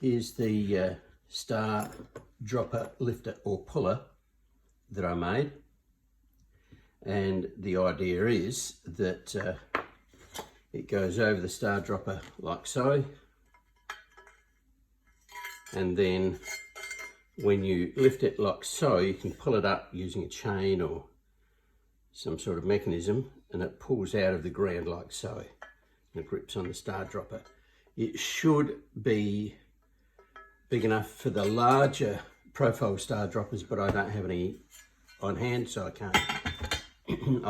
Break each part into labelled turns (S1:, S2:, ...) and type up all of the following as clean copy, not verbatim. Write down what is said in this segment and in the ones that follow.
S1: Here's the star dropper lifter or puller that I made, and the idea is that it goes over the star dropper like so, and then when you lift it like so, you can pull it up using a chain or some sort of mechanism, and it pulls out of the ground like so, and it grips on the star dropper. It should be big enough for the larger profile star droppers, but I don't have any on hand, so I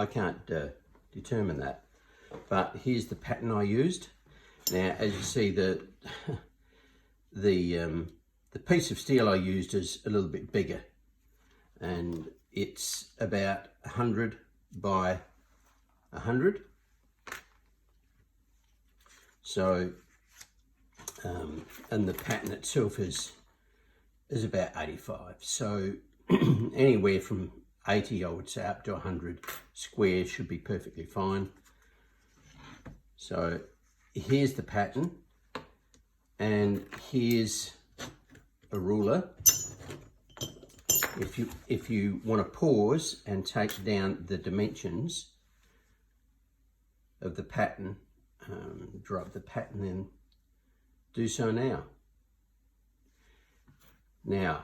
S1: can't determine that. But here's the pattern I used. Now, as you see, the piece of steel I used is a little bit bigger, and it's about 100 by 100. So, and the pattern itself is about 85. So anywhere from 80, I would say, up to 100 squares should be perfectly fine. So here's the pattern, and here's a ruler. If you want to pause and take down the dimensions of the pattern, draw up the pattern, then do so now. Now,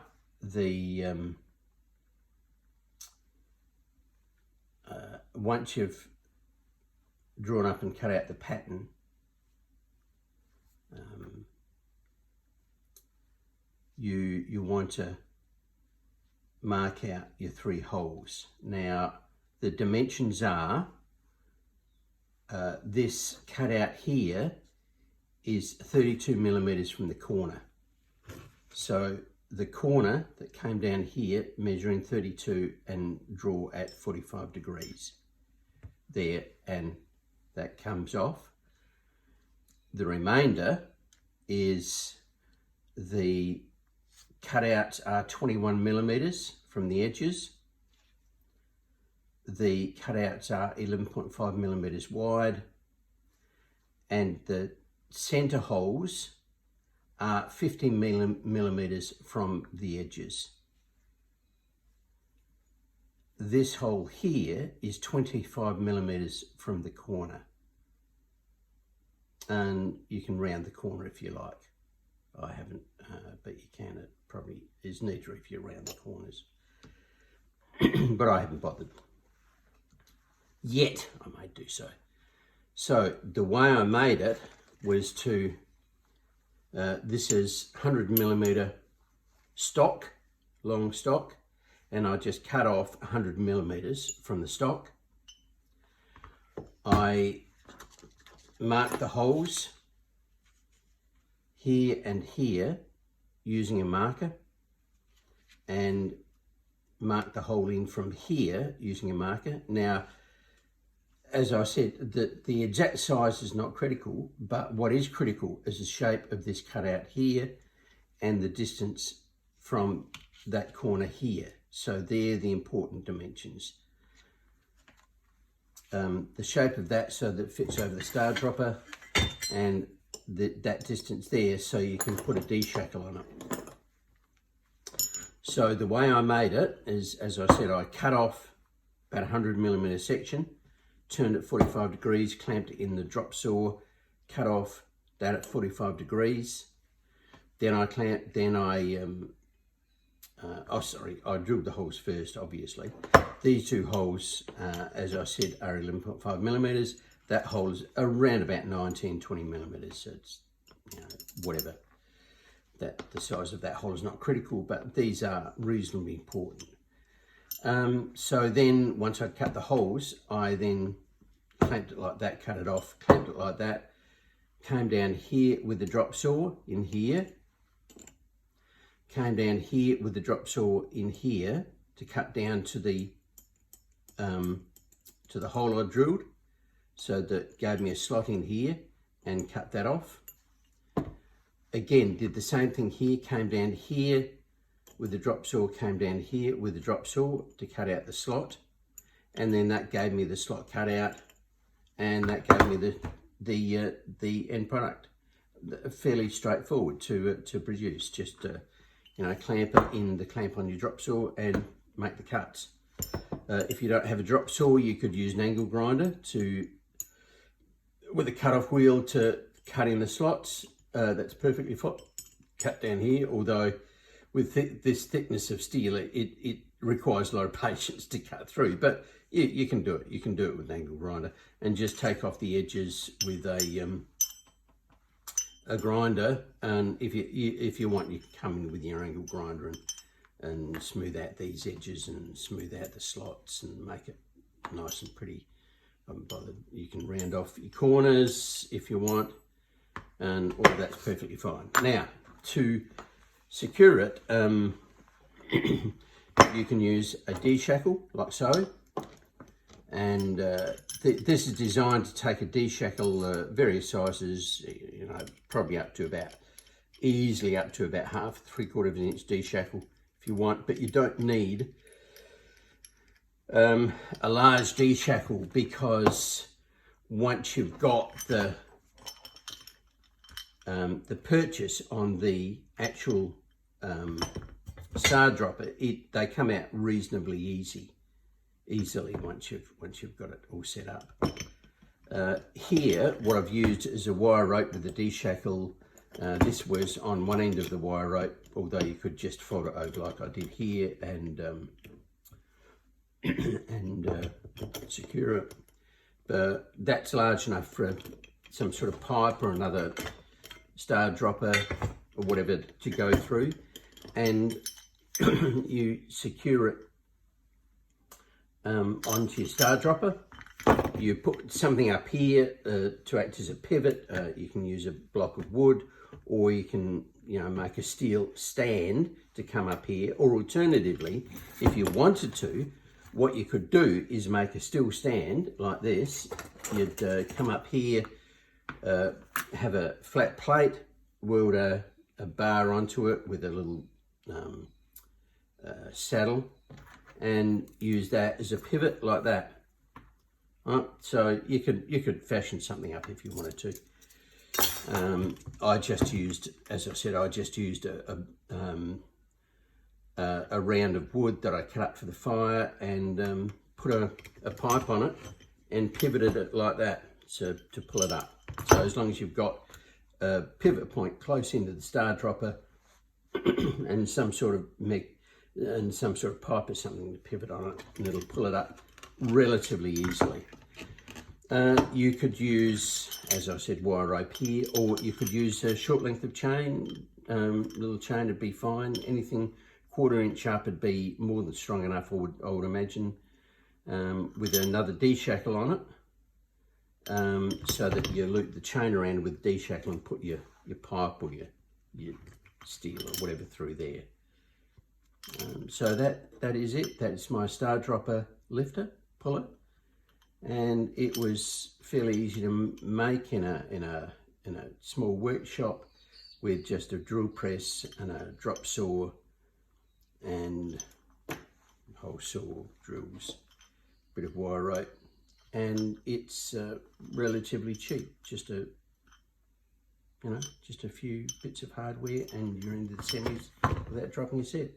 S1: once you've drawn up and cut out the pattern, you want to mark out your 3 holes. Now, the dimensions are, this cutout here is 32 millimeters from the corner. So the corner that came down here, measuring 32, and draw at 45 degrees there, and that comes off. The remainder is, the cutouts are 21 millimeters from the edges. The cutouts are 11.5 millimeters wide, and the center holes are 15 millimeters from the edges. This hole here is 25 millimeters from the corner, and you can round the corner if you like. I haven't, but you can. It probably is neater if you round the corners, but I haven't bothered yet. I may do so. So the way I made it was to, this is 100 millimeter stock, long stock, and I just cut off 100 millimeters from the stock. I marked the holes here and here using a marker, and marked the hole in from here using a marker. Now, as I said, the exact size is not critical, but what is critical is the shape of this cutout here and the distance from that corner here. So they're the important dimensions. The shape of that so that it fits over the star dropper, and that distance there so you can put a D-Shackle on it. So the way I made it is, as I said, I cut off about 100 millimeter section, turned it 45 degrees, clamped it in the drop saw, cut off that at 45 degrees. Then I drilled the holes first, obviously. These 2 holes, as I said, are 11.5 millimeters. That hole is around about 19, 20 millimeters. So it's, whatever. The size of that hole is not critical, but these are reasonably important. So then, once I'd cut the holes, I then clamped it like that, cut it off, clamped it like that, came down here with the drop saw in here, came down here with the drop saw in here to cut down to the hole I drilled, so that gave me a slot in here, and cut that off. Again, did the same thing here, came down here with the drop saw, came down here with the drop saw to cut out the slot, and then that gave me the slot cut out, and that gave me the end product. fairly straightforward to produce. Just you know, clamp it in the clamp on your drop saw and make the cuts. If you don't have a drop saw, you could use an angle grinder with a cutoff wheel to cut in the slots. That's perfectly fine. Cut down here, although with this thickness of steel, it requires a lot of patience to cut through, but you can do it. You can do it with an angle grinder, and just take off the edges with a grinder. And if you want, you can come in with your angle grinder and smooth out these edges and smooth out the slots and make it nice and pretty. You can round off your corners if you want, and all that's perfectly fine. Now, to secure it, you can use a D-Shackle like so, and this is designed to take a D-Shackle various sizes, you know, probably easily up to about half, 3/4 of an inch D-Shackle if you want, but you don't need a large D-Shackle, because once you've got the purchase on the actual star dropper, they come out reasonably easily once you've got it all set up. Here, what I've used is a wire rope with the D-Shackle. This was on one end of the wire rope, although you could just fold it over like I did here and secure it. But that's large enough for some sort of pipe or another star dropper or whatever to go through, and you secure it onto your star dropper. You put something up here to act as a pivot. You can use a block of wood, or you can, you know, make a steel stand to come up here, or alternatively, if you wanted to, what you could do is make a steel stand like this. You'd come up here, have a flat plate, weld a bar onto it with a little saddle, and use that as a pivot like that. Right, so you could fashion something up if you wanted to. I just used, as I said, a round of wood that I cut up for the fire, and put a pipe on it and pivoted it like that, so to pull it up. So as long as you've got a pivot point close into the star dropper and some sort of pipe or something to pivot on it, and it'll pull it up relatively easily. You could use, as I said, wire rope here, or you could use a short length of chain. Little chain would be fine. Anything 1/4 inch up would be more than strong enough, I would imagine, with another D-Shackle on it, so that you loop the chain around with the D-Shackle and put your pipe or your steel or whatever through there. So that is it. That's my star dropper lifter, puller, and it was fairly easy to make in a small workshop with just a drill press and a drop saw and hole saw, drills, bit of wire rope, and it's relatively cheap. Just a few bits of hardware, and you're into the semis without dropping your set.